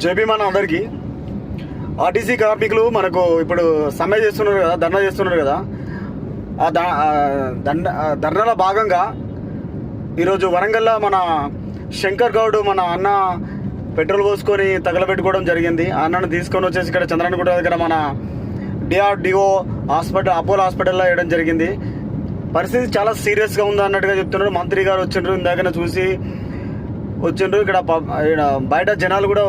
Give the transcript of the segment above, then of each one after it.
జేబీమాన్ అందరికీ. ఆర్టీసీ కార్మికులు మనకు ఇప్పుడు సమ్మె చేస్తున్నారు కదా, ధర్నా చేస్తున్నారు కదా. ఆ ధర్నాల భాగంగా ఈరోజు వరంగల్లో మన శంకర్ గౌడ్ మన అన్న పెట్రోల్ పోసుకొని తగలబెట్టుకోవడం జరిగింది. ఆ అన్నను తీసుకొని వచ్చేసి ఇక్కడ చంద్రనగుట్ట దగ్గర మన DRDO హాస్పిటల్, అపోలో హాస్పిటల్లో వేయడం జరిగింది. పరిస్థితి చాలా సీరియస్గా ఉంది అన్నట్టుగా చెప్తున్నారు. మంత్రి గారు వచ్చిండ్రు, ఇందాకనే చూసి వచ్చిండ్రు. ఇక్కడ బయట జనాలు కూడా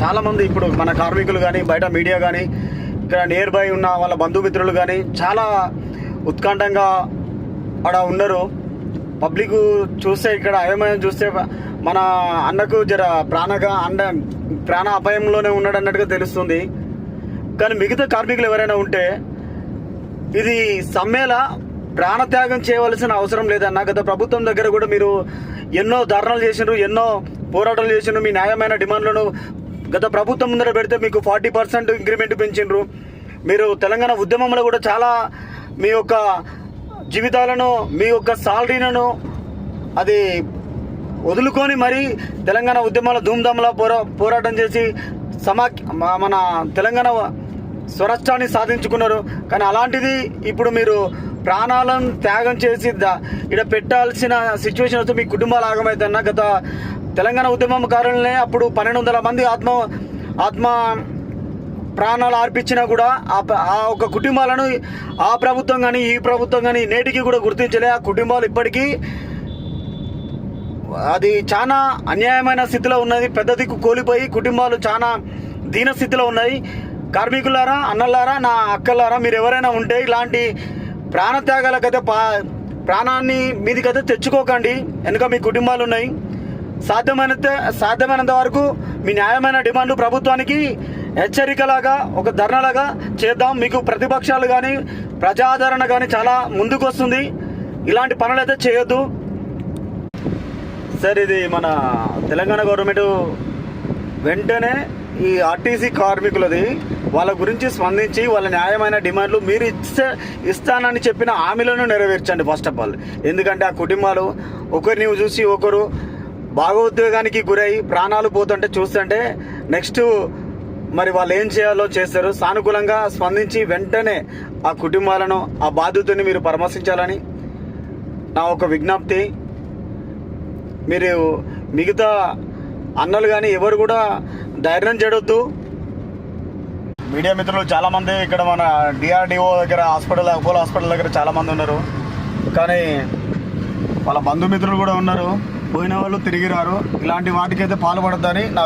చాలామంది, ఇప్పుడు మన కార్మికులు కానీ, బయట మీడియా కానీ, ఇక్కడ నియర్ బై ఉన్న వాళ్ళ బంధుమిత్రులు కానీ చాలా ఉత్కంఠంగా అక్కడ ఉన్నారు. పబ్లిక్ చూస్తే, ఇక్కడ అయోమయం చూస్తే మన అన్నకు ప్రాణ అపాయంలోనే ఉన్నాడు అన్నట్టుగా తెలుస్తుంది. కానీ మిగతా కార్మికులు ఎవరైనా ఉంటే ఇది సమ్మెలా ప్రాణత్యాగం చేయవలసిన అవసరం లేదన్న. గత ప్రభుత్వం దగ్గర కూడా మీరు ఎన్నో ధర్నాలు చేసినారు, ఎన్నో పోరాటాలు చేసినారు. మీ న్యాయమైన డిమాండ్లను గత ప్రభుత్వం ముందర పెడితే మీకు 40% ఇంక్రిమెంట్ పెంచిండ్రు. మీరు తెలంగాణ ఉద్యమంలో కూడా చాలా మీ యొక్క జీవితాలను, మీ యొక్క సాలరీలను అది వదులుకొని మరి తెలంగాణ ఉద్యమంలో ధూమ్ధామ్లా పోరాటం చేసి మన తెలంగాణ స్వరాష్ట్రాన్ని సాధించుకున్నారు. కానీ అలాంటిది ఇప్పుడు మీరు ప్రాణాలను త్యాగం చేసి ఇక్కడ పెట్టాల్సిన సిచ్యువేషన్ వస్తే మీ కుటుంబాలు ఆగమవుతున్నా. గత తెలంగాణ ఉద్యమకారులనే అప్పుడు 1200 మంది ఆత్మ ప్రాణాలు అర్పించినా కూడా ఆ ఒక కుటుంబాలను ఆ ప్రభుత్వం కానీ ఈ ప్రభుత్వం కానీ నేటికి కూడా గుర్తించలే. ఆ కుటుంబాలు ఇప్పటికీ అది చాలా అన్యాయమైన స్థితిలో ఉన్నది. పెద్ద దిక్కు కోల్పోయి కుటుంబాలు చాలా దీన స్థితిలో ఉన్నాయి. కార్మికులారా, అన్నలారా, నా అక్కలారా, మీరు ఎవరైనా ఉంటే ఇలాంటి ప్రాణత్యాగాలకైతే ప్రాణాన్ని మీదికైతే తెచ్చుకోకండి. ఎందుకంటే మీ కుటుంబాలు ఉన్నాయి. సాధ్యమైనంత వరకు మీ న్యాయమైన డిమాండ్ ప్రభుత్వానికి హెచ్చరికలాగా, ఒక ధర్నాలాగా చేద్దాం. మీకు ప్రతిపక్షాలు కానీ, ప్రజాదరణ కానీ చాలా ముందుకు వస్తుంది. ఇలాంటి పనులు అయితే చేయొద్దు సార్. ఇది మన తెలంగాణ గవర్నమెంట్ వెంటనే ఈ ఆర్టీసీ కార్మికులది వాళ్ళ గురించి స్పందించి వాళ్ళ న్యాయమైన డిమాండ్లు మీరు ఇస్తానని చెప్పిన హామీలను నెరవేర్చండి ఫస్ట్ ఆఫ్ ఆల్. ఎందుకంటే ఆ కుటుంబాలు ఒకరిని చూసి ఒకరు భావోద్వేగానికి గురై ప్రాణాలు పోతుంటే చూస్తుంటే నెక్స్ట్ మరి వాళ్ళు ఏం చేయాలో చేస్తారు. సానుకూలంగా స్పందించి వెంటనే ఆ కుటుంబాలను, ఆ బాధ్యతని మీరు పరామర్శించాలని నా ఒక విజ్ఞప్తి. మీరు మిగతా అన్నలు కానీ ఎవరు కూడా ధైర్యం చేయొద్దు. మీడియా మిత్రులు చాలామంది ఇక్కడ మన DRDO దగ్గర హాస్పిటల్, అపోలో హాస్పిటల్ దగ్గర చాలామంది ఉన్నారు. కానీ వాళ్ళ బంధుమిత్రులు కూడా ఉన్నారు. పోయిన వాళ్ళు తిరిగి రారు. ఇలాంటి వాటికైతే పాల్పడొద్దని నా